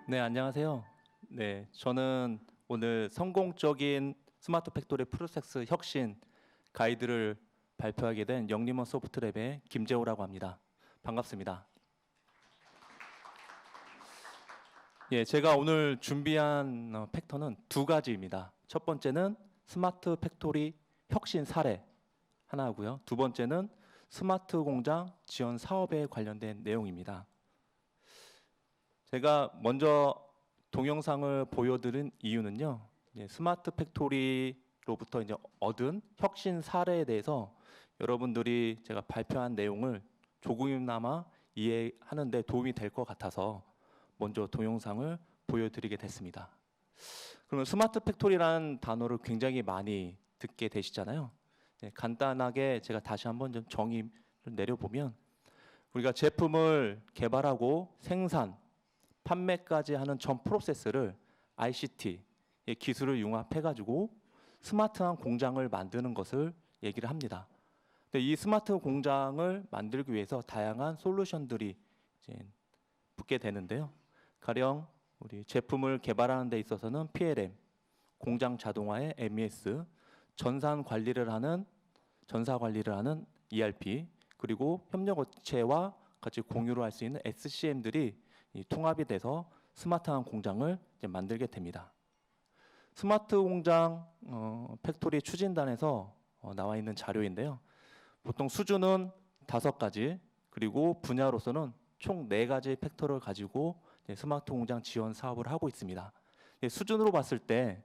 네, 안녕하세요. 네, 저는 오늘 성공적인 스마트 팩토리 프로세스 혁신 가이드를 발표하게 된 영림원 소프트랩의 김재호라고 합니다. 반갑습니다. 예, 제가 오늘 준비한 팩터는 두 가지입니다. 첫 번째는 스마트 팩토리 혁신 사례 하나고요. 두 번째는 스마트 공장 지원 사업에 관련된 내용입니다. 제가 먼저 동영상을 보여드린 이유는요. 스마트 팩토리로부터 이제 얻은 혁신 사례에 대해서 여러분들이 제가 발표한 내용을 조금이나마 이해하는 데 도움이 될 것 같아서 먼저 동영상을 보여드리게 됐습니다. 그러면 스마트 팩토리라는 단어를 굉장히 많이 듣게 되시잖아요. 간단하게 제가 다시 한번 좀 정의를 내려보면 우리가 제품을 개발하고 생산, 판매까지 하는 전 프로세스를 ICT 기술을 융합해가지고 스마트한 공장을 만드는 것을 얘기를 합니다. 근데 이 스마트 공장을 만들기 위해서 다양한 솔루션들이 이제 붙게 되는데요. 가령 우리 제품을 개발하는 데 있어서는 PLM, 공장 자동화의 MES, 전사 관리를 하는 ERP, 그리고 협력업체와 같이 공유를 할 수 있는 SCM들이 통합이 돼서 스마트한 공장을 이제 만들게 됩니다. 스마트 공장 팩토리 추진단에서 나와 있는 자료인데요. 보통 수준은 5가지, 그리고 분야로서는 총 4가지 팩터를 가지고 스마트 공장 지원 사업을 하고 있습니다. 수준으로 봤을 때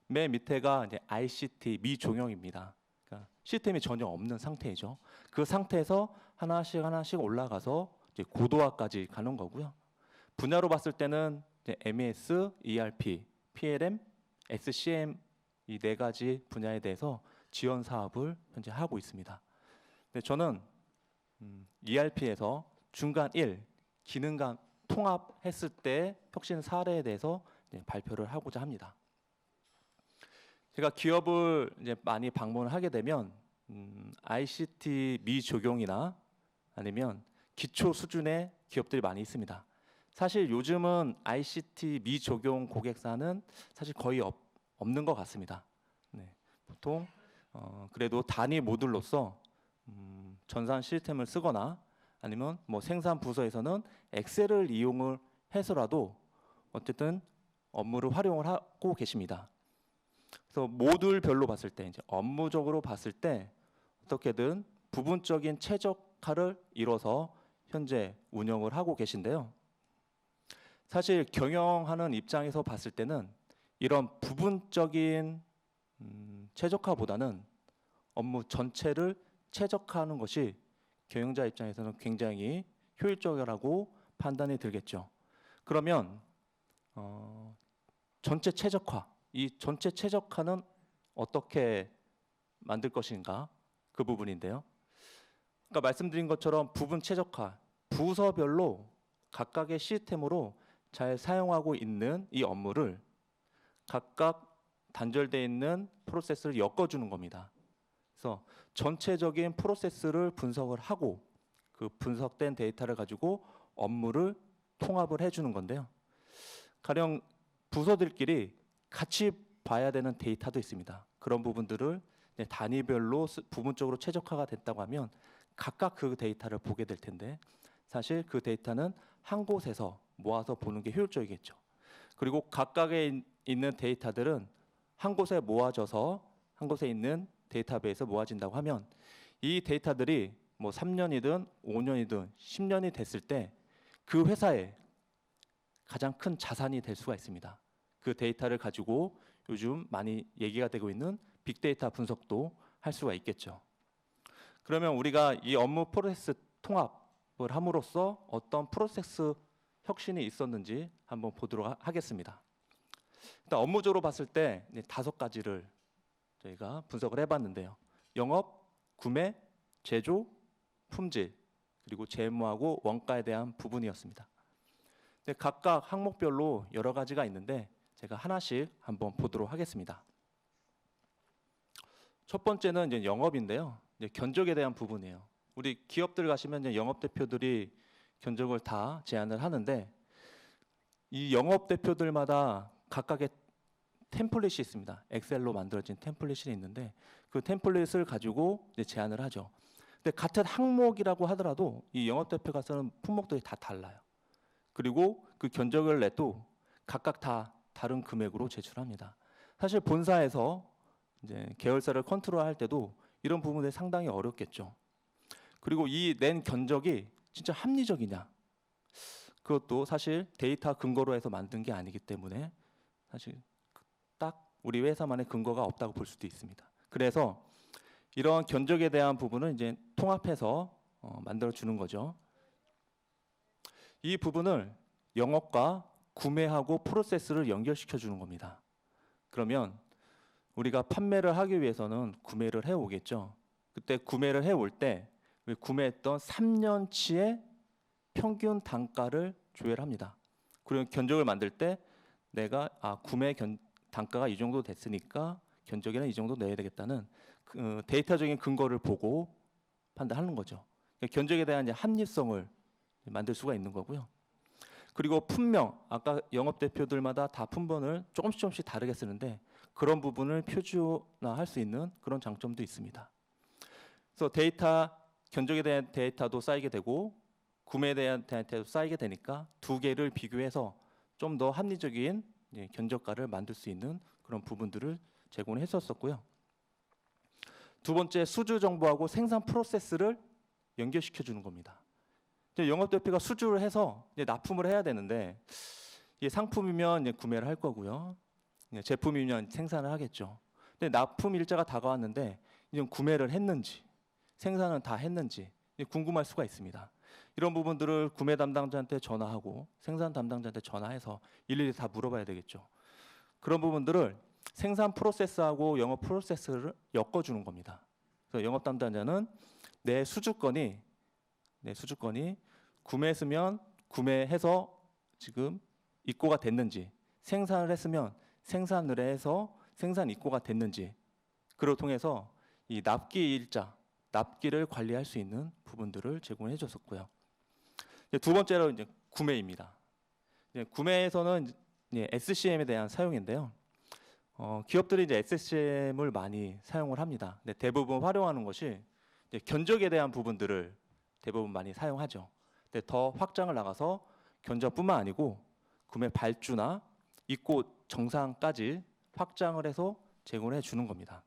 맨 밑에가 이제 ICT 미종용입니다. 그러니까 시스템이 전혀 없는 상태이죠. 그 상태에서 하나씩 올라가서 이제 고도화까지 가는 거고요. 분야로 봤을 때는 이제 MES, ERP, PLM, SCM 이 4가지 분야에 대해서 지원 사업을 현재 하고 있습니다. 근데 저는 ERP에서 중간 1 기능간 통합했을 때 혁신 사례에 대해서 발표를 하고자 합니다. 제가 기업을 이제 많이 방문을 하게 되면 ICT 미적용이나 아니면 기초 수준의 기업들이 많이 있습니다. 사실 요즘은 ICT 미적용 고객사는 사실 거의 없는 것 같습니다. 보통 그래도 단위 모듈로서 전산 시스템을 쓰거나 아니면 뭐 생산 부서에서는 엑셀을 이용을 해서라도 어쨌든 업무를 활용을 하고 계십니다. 그래서 모듈별로 봤을 때 이제 업무적으로 봤을 때 어떻게든 부분적인 최적화를 이뤄서 현재 운영을 하고 계신데요. 사실 경영하는 입장에서 봤을 때는 이런 부분적인 최적화보다는 업무 전체를 최적화하는 것이 경영자 입장에서는 굉장히 효율적이라고 판단이 들겠죠. 그러면 전체 최적화, 이 전체 최적화는 어떻게 만들 것인가 그 부분인데요. 그러니까 말씀드린 것처럼 부분 최적화, 부서별로 각각의 시스템으로 잘 사용하고 있는 이 업무를 각각 단절되어 있는 프로세스를 엮어주는 겁니다. 그래서 전체적인 프로세스를 분석을 하고 그 분석된 데이터를 가지고 업무를 통합을 해주는 건데요. 가령 부서들끼리 같이 봐야 되는 데이터도 있습니다. 그런 부분들을 단위별로 부분적으로 최적화가 됐다고 하면 각각 그 데이터를 보게 될 텐데 사실 그 데이터는 한 곳에서 모아서 보는 게 효율적이겠죠. 그리고 각각에 있는 데이터들은 한 곳에 모아져서 한 곳에 있는 데이터베이스에 모아진다고 하면 이 데이터들이 뭐 3년이든 5년이든 10년이 됐을 때 그 회사에 가장 큰 자산이 될 수가 있습니다. 그 데이터를 가지고 요즘 많이 얘기가 되고 있는 빅데이터 분석도 할 수가 있겠죠. 그러면 우리가 이 업무 프로세스 통합을 함으로써 어떤 프로세스 혁신이 있었는지 한번 보도록 하겠습니다. 일단 업무적으로 봤을 때 5가지를 저희가 분석을 해봤는데요. 영업, 구매, 제조, 품질, 그리고 재무하고 원가에 대한 부분이었습니다. 근데 각각 항목별로 여러 가지가 있는데 제가 하나씩 한번 보도록 하겠습니다. 첫 번째는 이제 영업인데요. 이제 견적에 대한 부분이에요. 우리 기업들 가시면 이제 영업 대표들이 견적을 다 제안을 하는데 이 영업 대표들마다 각각의 템플릿이 있습니다. 엑셀로 만들어진 템플릿이 있는데 그 템플릿을 가지고 이제 제안을 하죠. 근데 같은 항목이라고 하더라도 이 영업 대표가 쓰는 품목들이 다 달라요. 그리고 그 견적을 내도 각각 다 다른 금액으로 제출합니다. 사실 본사에서 이제 계열사를 컨트롤할 때도 이런 부분이 상당히 어렵겠죠. 그리고 이 낸 견적이 진짜 합리적이냐? 그것도 사실 데이터 근거로 해서 만든 게 아니기 때문에 사실 딱 우리 회사만의 근거가 없다고 볼 수도 있습니다. 그래서 이러한 견적에 대한 부분을 이제 통합해서 만들어 주는 거죠. 이 부분을 영업과 구매하고 프로세스를 연결시켜 주는 겁니다. 그러면 우리가 판매를 하기 위해서는 구매를 해 오겠죠. 그때 구매를 해 올 때 구매했던 3년치의 평균 단가를 조회를 합니다. 그리고 견적을 만들 때 내가 구매 단가가 이 정도 됐으니까 견적에는 이 정도 내야 되겠다는 그 데이터적인 근거를 보고 판단하는 거죠. 견적에 대한 이제 합리성을 만들 수가 있는 거고요. 그리고 품명, 아까 영업 대표들마다 다 품번을 조금씩 다르게 쓰는데 그런 부분을 표준화할 수 있는 그런 장점도 있습니다. 그래서 견적에 대한 데이터도 쌓이게 되고 구매에 대한 데이터도 쌓이게 되니까 두 개를 비교해서 좀 더 합리적인 견적가를 만들 수 있는 그런 부분들을 제공을 했었고요. 두 번째, 수주 정보하고 생산 프로세스를 연결시켜 주는 겁니다. 영업 대표가 수주를 해서 납품을 해야 되는데 상품이면 구매를 할 거고요. 제품이면 생산을 하겠죠. 근데 납품 일자가 다가왔는데 이제 구매를 했는지 생산은 다 했는지 궁금할 수가 있습니다. 이런 부분들을 구매 담당자한테 전화하고 생산 담당자한테 전화해서 일일이 다 물어봐야 되겠죠. 그런 부분들을 생산 프로세스하고 영업 프로세스를 엮어주는 겁니다. 그래서 영업 담당자는 내 수주건이 구매했으면 구매해서 지금 입고가 됐는지, 생산을 했으면 생산을 해서 생산 입고가 됐는지, 그를 통해서 이 납기 일자, 납기를 관리할 수 있는 부분들을 제공해 줬었고요. 두 번째로 이제 구매입니다. 구매에서는 SCM에 대한 사용인데요. 기업들이 이제 SCM을 많이 사용을 합니다. 근데 대부분 활용하는 것이 견적에 대한 부분들을 대부분 많이 사용하죠. 근데 더 확장을 나가서 견적뿐만 아니고 구매 발주나 입고 정상까지 확장을 해서 제공을 해주는 겁니다.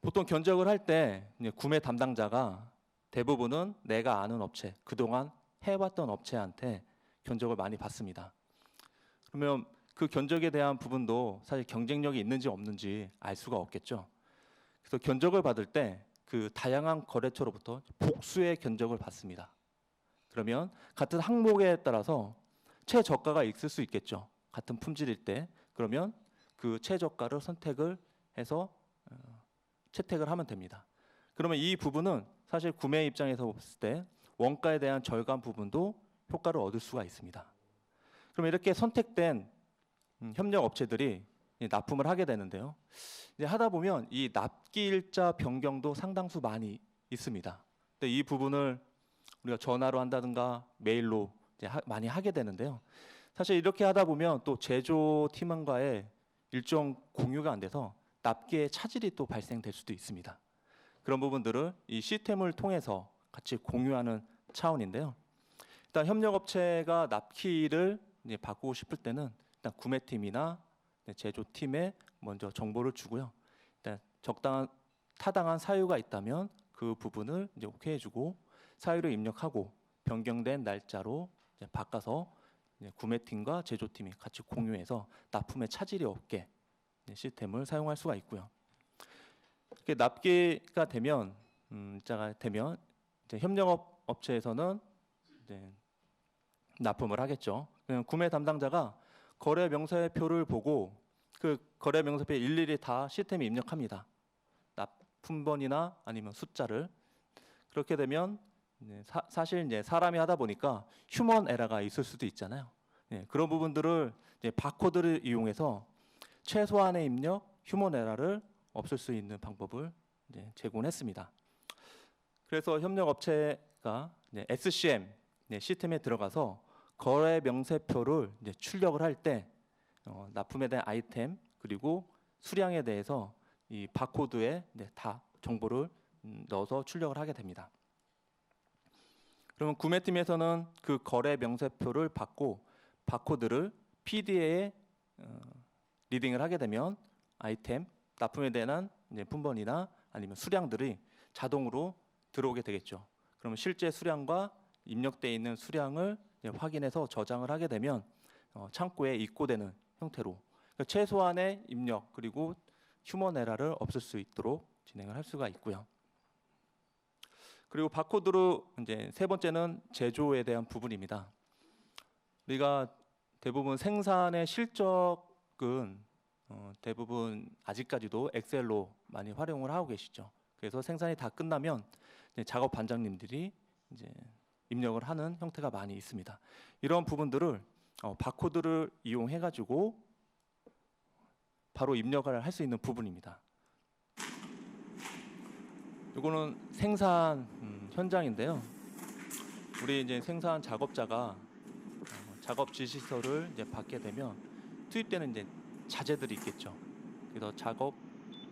보통 견적을 할 때 구매 담당자가 대부분은 내가 아는 업체, 그동안 해왔던 업체한테 견적을 많이 받습니다. 그러면 그 견적에 대한 부분도 사실 경쟁력이 있는지 없는지 알 수가 없겠죠. 그래서 견적을 받을 때 그 다양한 거래처로부터 복수의 견적을 받습니다. 그러면 같은 항목에 따라서 최저가가 있을 수 있겠죠. 같은 품질일 때. 그러면 그 최저가를 선택을 해서 채택을 하면 됩니다. 그러면 이 부분은 사실 구매 입장에서 봤을 때 원가에 대한 절감 부분도 효과를 얻을 수가 있습니다. 그럼 이렇게 선택된 협력 업체들이 납품을 하게 되는데요. 이제 하다 보면 이 납기 일자 변경도 상당수 많이 있습니다. 근데 이 부분을 우리가 전화로 한다든가 메일로 이제 많이 하게 되는데요. 사실 이렇게 하다 보면 또 제조팀원과의 일정 공유가 안 돼서 납기의 차질이 또 발생될 수도 있습니다. 그런 부분들을 이 시스템을 통해서 같이 공유하는 차원인데요. 일단 협력업체가 납기를 이제 바꾸고 싶을 때는 일단 구매팀이나 제조팀에 먼저 정보를 주고요. 일단 타당한 사유가 있다면 그 부분을 이제 오케이 해주고 사유를 입력하고 변경된 날짜로 이제 바꿔서 이제 구매팀과 제조팀이 같이 공유해서 납품에 차질이 없게 시스템을 사용할 수가 있고요. 이렇게 납기가 되면 이제 협력업 업체에서는 이제 납품을 하겠죠. 구매 담당자가 거래 명세표를 보고 그 거래 명세표에 일일이 다 시스템에 입력합니다. 납품번이나 아니면 숫자를. 그렇게 되면 사실 이제 사람이 하다 보니까 휴먼 에러가 있을 수도 있잖아요. 그런 부분들을 이제 바코드를 이용해서 최소한의 입력, 휴먼 에러를 없앨 수 있는 방법을 이제 제공했습니다. 그래서 협력업체가 SCM 시스템에 들어가서 거래 명세표를 이제 출력을 할 때 납품에 대한 아이템 그리고 수량에 대해서 이 바코드에 다 정보를 넣어서 출력을 하게 됩니다. 그러면 구매팀에서는 그 거래 명세표를 받고 바코드를 PDA에 리딩을 하게 되면 아이템, 납품에 대한 품번이나 아니면 수량들이 자동으로 들어오게 되겠죠. 그러면 실제 수량과 입력되어 있는 수량을 확인해서 저장을 하게 되면 창고에 입고되는 형태로 그러니까 최소한의 입력 그리고 휴먼 에러를 없앨 수 있도록 진행을 할 수가 있고요. 그리고 바코드로 이제 세 번째는 제조에 대한 부분입니다. 우리가 대부분 생산의 실적은 대부분 아직까지도 엑셀로 많이 활용을 하고 계시죠. 그래서 생산이 다 끝나면 이제 작업 반장님들이 이제 입력을 하는 형태가 많이 있습니다. 이런 부분들을 바코드를 이용해 가지고 바로 입력을 할 수 있는 부분입니다. 이거는 생산 현장인데요. 우리 이제 생산 작업자가 작업 지시서를 이제 받게 되면 투입되는 이제 자재들이 있겠죠. 그래서 작업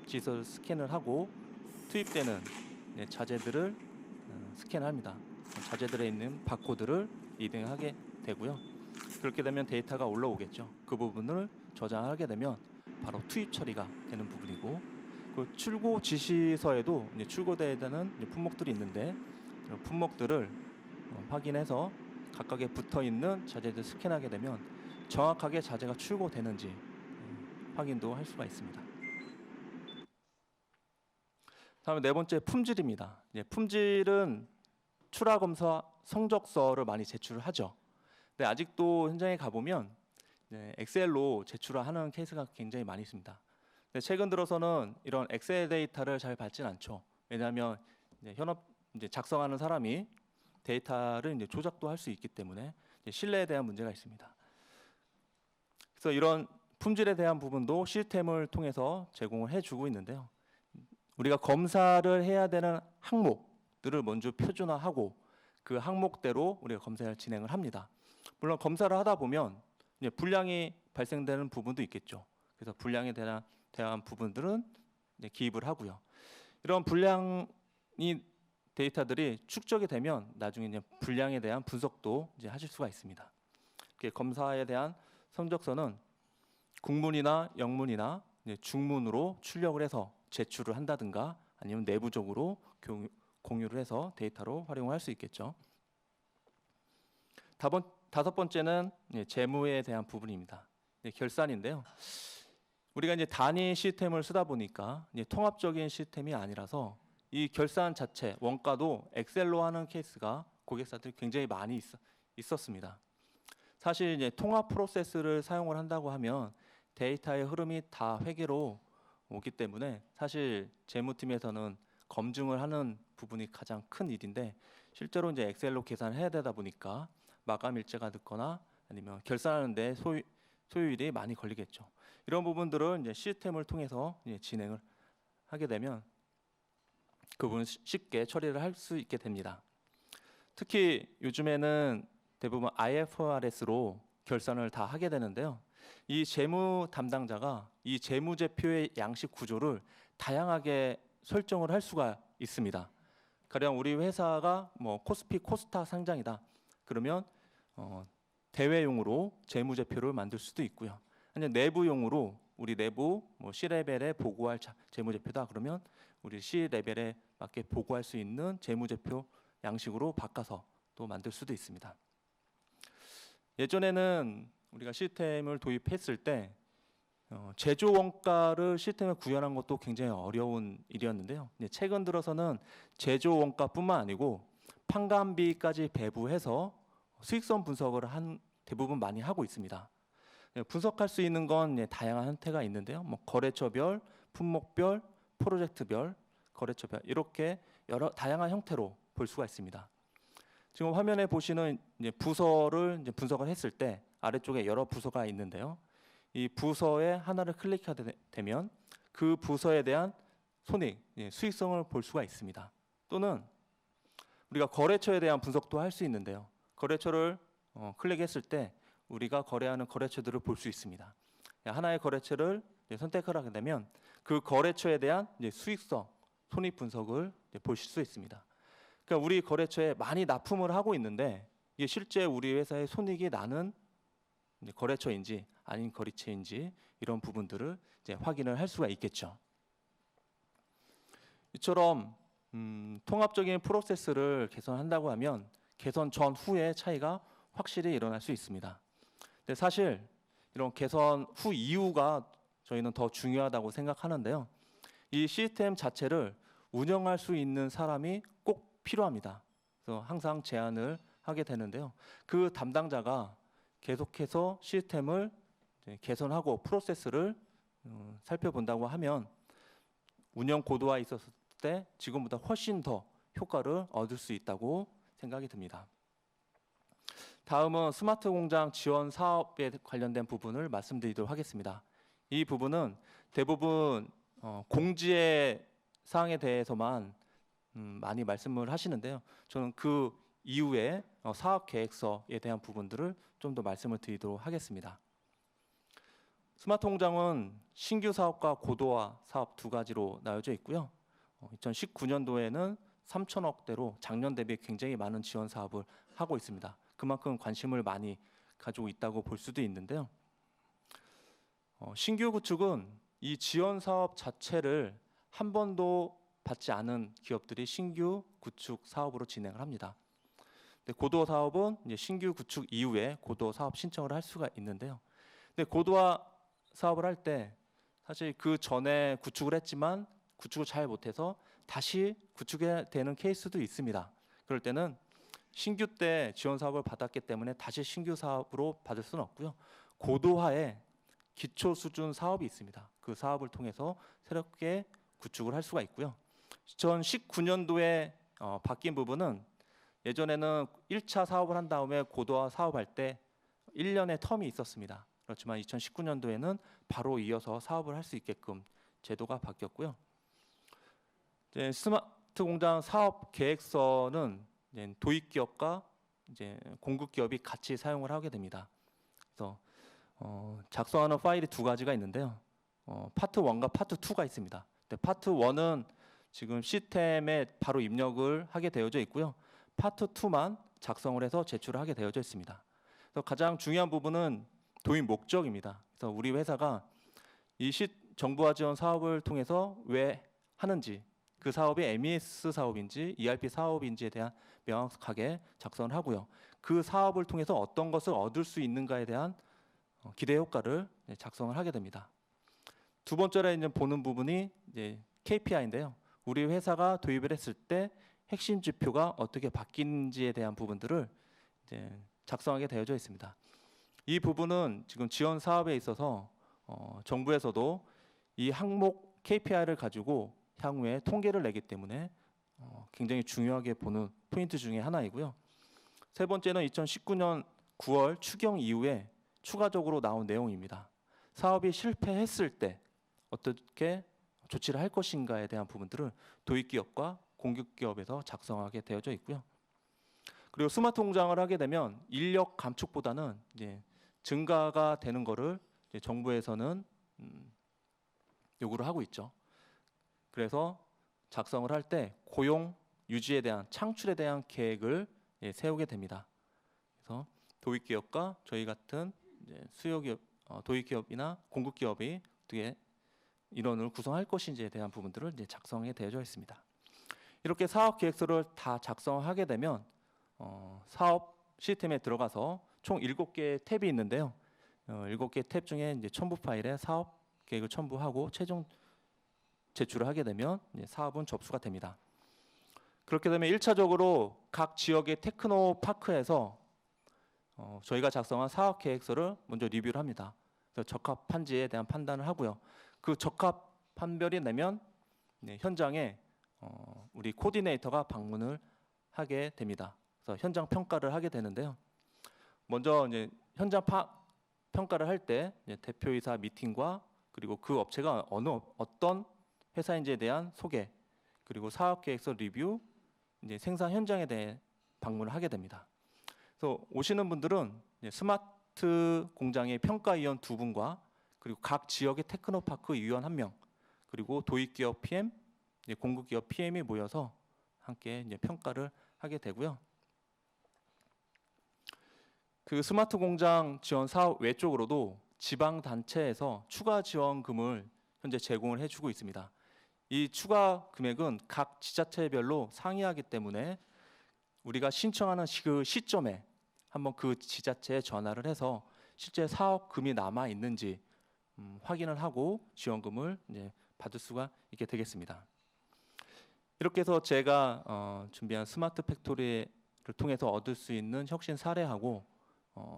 지시서를 스캔을 하고 투입되는 자재들을 스캔합니다. 자재들에 있는 바코드를 리딩하게 되고요. 그렇게 되면 데이터가 올라오겠죠. 그 부분을 저장하게 되면 바로 투입 처리가 되는 부분이고, 그 출고 지시서에도 이제 출고돼야 되는 품목들이 있는데 품목들을 확인해서 각각에 붙어 있는 자재들 스캔하게 되면 정확하게 자재가 출고되는지 확인도 할 수가 있습니다. 다음에 네 번째 품질입니다. 품질은 출하 검사 성적서를 많이 제출을 하죠. 근데 아직도 현장에 가보면 엑셀로 제출하는 케이스가 굉장히 많이 있습니다. 근데 최근 들어서는 이런 엑셀 데이터를 잘 받지는 않죠. 왜냐하면 현업 작성하는 사람이 데이터를 조작도 할 수 있기 때문에 신뢰에 대한 문제가 있습니다. 그래서 이런 품질에 대한 부분도 시스템을 통해서 제공을 해주고 있는데요. 우리가 검사를 해야 되는 항목들을 먼저 표준화하고 그 항목대로 우리가 검사를 진행을 합니다. 물론 검사를 하다 보면 불량이 발생되는 부분도 있겠죠. 그래서 불량에 대한 부분들은 기입을 하고요. 이런 불량이 데이터들이 축적이 되면 나중에 이제 불량에 대한 분석도 이제 하실 수가 있습니다. 검사에 대한 성적서는 국문이나 영문이나 중문으로 출력을 해서 제출을 한다든가 아니면 내부적으로 공유를 해서 데이터로 활용할 수 있겠죠. 다섯 번째는 재무에 대한 부분입니다. 결산인데요. 우리가 이제 단위 시스템을 쓰다 보니까 통합적인 시스템이 아니라서 이 결산 자체 원가도 엑셀로 하는 케이스가 고객사들이 굉장히 많이 있었습니다. 사실 이제 통합 프로세스를 사용을 한다고 하면 데이터의 흐름이 다 회계로 오기 때문에 사실 재무팀에서는 검증을 하는 부분이 가장 큰 일인데 실제로 이제 엑셀로 계산을 해야 되다 보니까 마감 일자가 늦거나 아니면 결산하는데 소요일이 많이 걸리겠죠. 이런 부분들을 이제 시스템을 통해서 이제 진행을 하게 되면 그 부분 쉽게 처리를 할 수 있게 됩니다. 특히 요즘에는 대부분 IFRS로 결산을 다 하게 되는데요. 이 재무 담당자가 이 재무제표의 양식 구조를 다양하게 설정을 할 수가 있습니다. 가령 우리 회사가 뭐 코스피 코스타 상장이다. 그러면 대외용으로 재무제표를 만들 수도 있고요. 아니면 내부용으로 우리 내부 뭐 C레벨에 보고할 재무제표다. 그러면 우리 C레벨에 맞게 보고할 수 있는 재무제표 양식으로 바꿔서 또 만들 수도 있습니다. 예전에는 우리가 시스템을 도입했을 때 제조 원가를 시스템에 구현한 것도 굉장히 어려운 일이었는데요. 최근 들어서는 제조 원가뿐만 아니고 판관비까지 배부해서 수익성 분석을 대부분 많이 하고 있습니다. 분석할 수 있는 건 다양한 형태가 있는데요. 뭐 거래처별, 품목별, 프로젝트별, 거래처별 이렇게 여러 다양한 형태로 볼 수가 있습니다. 지금 화면에 보시는 부서를 분석을 했을 때 아래쪽에 여러 부서가 있는데요. 이 부서에 하나를 클릭하게 되면 그 부서에 대한 손익, 수익성을 볼 수가 있습니다. 또는 우리가 거래처에 대한 분석도 할 수 있는데요. 거래처를 클릭했을 때 우리가 거래하는 거래처들을 볼 수 있습니다. 하나의 거래처를 선택을 하게 되면 그 거래처에 대한 수익성, 손익 분석을 보실 수 있습니다. 그러니까 우리 거래처에 많이 납품을 하고 있는데 이게 실제 우리 회사의 손익이 나는 거래처인지 아닌 거래처인지 이런 부분들을 확인을 할 수가 있겠죠. 이처럼 통합적인 프로세스를 개선한다고 하면 개선 전후의 차이가 확실히 일어날 수 있습니다. 근데 사실 이런 개선 후 이후가 저희는 더 중요하다고 생각하는데요. 이 시스템 자체를 운영할 수 있는 사람이 꼭 필요합니다. 그래서 항상 제안을 하게 되는데요. 그 담당자가 계속해서 시스템을 개선하고 프로세스를 살펴본다고 하면 운영 고도화에 있었을 때 지금보다 훨씬 더 효과를 얻을 수 있다고 생각이 듭니다. 다음은 스마트 공장 지원 사업에 관련된 부분을 말씀드리도록 하겠습니다. 이 부분은 대부분 공지의 사항에 대해서만 많이 말씀을 하시는데요. 저는 그 이후에 사업 계획서에 대한 부분들을 좀 더 말씀을 드리도록 하겠습니다. 스마트 공장은 신규 사업과 고도화 사업 두 가지로 나눠져 있고요. 2019년도에는 3천억대로 작년 대비 굉장히 많은 지원 사업을 하고 있습니다. 그만큼 관심을 많이 가지고 있다고 볼 수도 있는데요. 신규 구축은 이 지원 사업 자체를 한 번도 받지 않은 기업들이 신규 구축 사업으로 진행을 합니다. 고도화 사업은 이제 신규 구축 이후에 고도화 사업 신청을 할 수가 있는데요. 근데 고도화 사업을 할 때 사실 그 전에 구축을 했지만 구축을 잘 못해서 다시 구축해야 되는 케이스도 있습니다. 그럴 때는 신규 때 지원 사업을 받았기 때문에 다시 신규 사업으로 받을 수는 없고요. 고도화에 기초 수준 사업이 있습니다. 그 사업을 통해서 새롭게 구축을 할 수가 있고요. 2019년도에 바뀐 부분은 예전에는 1차 사업을 한 다음에 고도화 사업할 때 1년의 텀이 있었습니다. 그렇지만 2019년도에는 바로 이어서 사업을 할 수 있게끔 제도가 바뀌었고요. 이제 스마트 공장 사업 계획서는 이제 도입 기업과 이제 공급 기업이 같이 사용을 하게 됩니다. 그래서 작성하는 파일이 두 가지가 있는데요. 파트 1과 파트 2가 있습니다. 파트 1은 지금 시스템에 바로 입력을 하게 되어져 있고요. 파트 2만 작성을 해서 제출을 하게 되어져 있습니다. 그래서 가장 중요한 부분은 도입 목적입니다. 그래서 우리 회사가 이 정부와 지원 사업을 통해서 왜 하는지, 그 사업이 MES 사업인지 ERP 사업인지에 대한 명확하게 작성을 하고요. 그 사업을 통해서 어떤 것을 얻을 수 있는가에 대한 기대 효과를 작성을 하게 됩니다. 두 번째로 이제 보는 부분이 이제 KPI인데요. 우리 회사가 도입을 했을 때 핵심 지표가 어떻게 바뀌는지에 대한 부분들을 이제 작성하게 되어져 있습니다. 이 부분은 지금 지원 사업에 있어서 정부에서도 이 항목 KPI를 가지고 향후에 통계를 내기 때문에 굉장히 중요하게 보는 포인트 중에 하나이고요. 세 번째는 2019년 9월 추경 이후에 추가적으로 나온 내용입니다. 사업이 실패했을 때 어떻게 조치를 할 것인가에 대한 부분들을 도입기업과 공급기업에서 작성하게 되어져 있고요. 그리고 스마트 공장을 하게 되면 인력 감축보다는 이제 증가가 되는 거를 이제 정부에서는 요구를 하고 있죠. 그래서 작성을 할 때 고용 유지에 대한 창출에 대한 계획을 세우게 됩니다. 그래서 도입기업과 저희 같은 이제 수요기업, 도입기업이나 공급기업이 어떻게 인원을 구성할 것인지에 대한 부분들을 이제 작성에 되어져 있습니다. 이렇게 사업 계획서를 다 작성하게 되면 사업 시스템에 들어가서 총 7개의 탭이 있는데요. 7개 탭 중에 이제 첨부 파일에 사업 계획을 첨부하고 최종 제출을 하게 되면 이제 사업은 접수가 됩니다. 그렇게 되면 1차적으로 각 지역의 테크노파크에서 저희가 작성한 사업 계획서를 먼저 리뷰를 합니다. 그래서 적합한지에 대한 판단을 하고요. 그 적합 판별이 내면 현장에 우리 코디네이터가 방문을 하게 됩니다. 그래서 현장 평가를 하게 되는데요. 먼저 이제 현장 평가를 할 때 대표이사 미팅과 그리고 그 업체가 어떤 회사인지에 대한 소개, 그리고 사업 계획서 리뷰, 이제 생산 현장에 대해 방문을 하게 됩니다. 그래서 오시는 분들은 스마트 공장의 평가위원 2분과 그리고 각 지역의 테크노파크 위원 1명, 그리고 도입기업 PM, 공급기업 PM이 모여서 함께 이제 평가를 하게 되고요. 그 스마트 공장 지원 사업 외적으로도 지방 단체에서 추가 지원금을 현재 제공을 해주고 있습니다. 이 추가 금액은 각 지자체별로 상이하기 때문에 우리가 신청하는 그 시점에 한번 그 지자체에 전화를 해서 실제 사업금이 남아 있는지 확인을 하고 지원금을 이제 받을 수가 있게 되겠습니다. 이렇게 해서 제가 준비한 스마트 팩토리를 통해서 얻을 수 있는 혁신 사례하고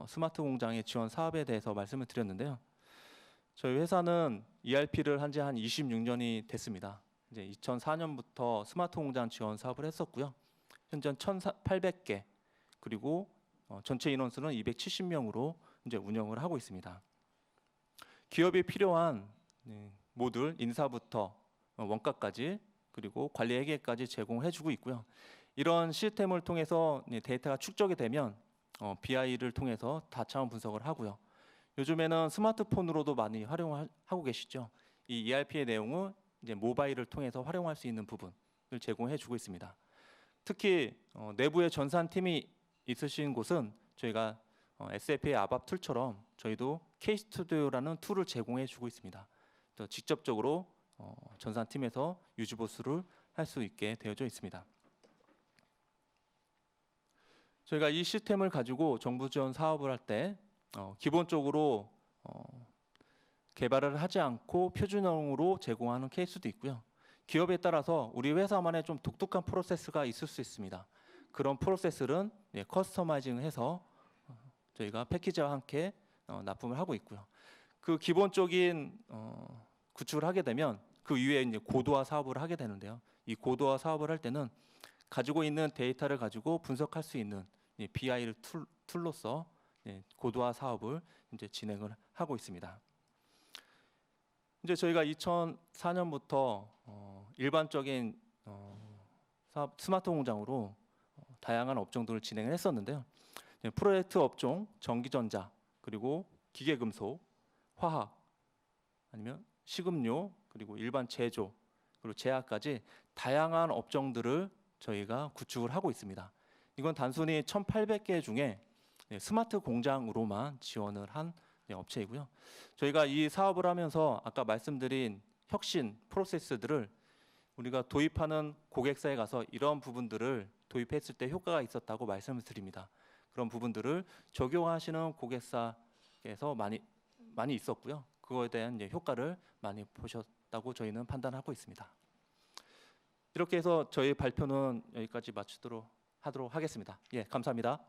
스마트 공장의 지원 사업에 대해서 말씀을 드렸는데요. 저희 회사는 ERP를 한 지 한 26년이 됐습니다. 이제 2004년부터 스마트 공장 지원 사업을 했었고요. 현재 1,800개 그리고 전체 인원수는 270명으로 이제 운영을 하고 있습니다. 기업이 필요한 모듈 인사부터 원가까지 그리고 관리 회계까지 제공해주고 있고요. 이런 시스템을 통해서 데이터가 축적이 되면 BI를 통해서 다차원 분석을 하고요. 요즘에는 스마트폰으로도 많이 활용하고 계시죠. 이 ERP의 내용을 이제 모바일을 통해서 활용할 수 있는 부분을 제공해주고 있습니다. 특히 내부에 전산팀이 있으신 곳은 저희가 SAP의 아밥 툴처럼 저희도 K-스튜디오라는 툴을 제공해주고 있습니다. 또 직접적으로 전산팀에서 유지보수를 할 수 있게 되어져 있습니다. 저희가 이 시스템을 가지고 정부 지원 사업을 할 때 기본적으로 개발을 하지 않고 표준형으로 제공하는 케이스도 있고요. 기업에 따라서 우리 회사만의 좀 독특한 프로세스가 있을 수 있습니다. 그런 프로세스는 커스터마이징해서 저희가 패키지와 함께 납품을 하고 있고요. 그 기본적인 구축을 하게 되면 그 이후에 이제 고도화 사업을 하게 되는데요. 이 고도화 사업을 할 때는 가지고 있는 데이터를 가지고 분석할 수 있는 BI 툴로서 고도화 사업을 이제 진행을 하고 있습니다. 이제 저희가 2004년부터 일반적인 스마트 공장으로 다양한 업종들을 진행을 했었는데요. 프로젝트 업종, 전기전자, 그리고 기계금속, 화학, 아니면 식음료, 그리고 일반 제조, 그리고 제약까지 다양한 업종들을 저희가 구축을 하고 있습니다. 이건 단순히 1,800개 중에 스마트 공장으로만 지원을 한 업체이고요. 저희가 이 사업을 하면서 아까 말씀드린 혁신 프로세스들을 우리가 도입하는 고객사에 가서 이런 부분들을 도입했을 때 효과가 있었다고 말씀을 드립니다. 그런 부분들을 적용하시는 고객사에서 많이 있었고요. 그거에 대한 효과를 많이 보셨다고 저희는 판단하고 있습니다. 이렇게 해서 저희 발표는 여기까지 마치도록 하겠습니다. 예, 감사합니다.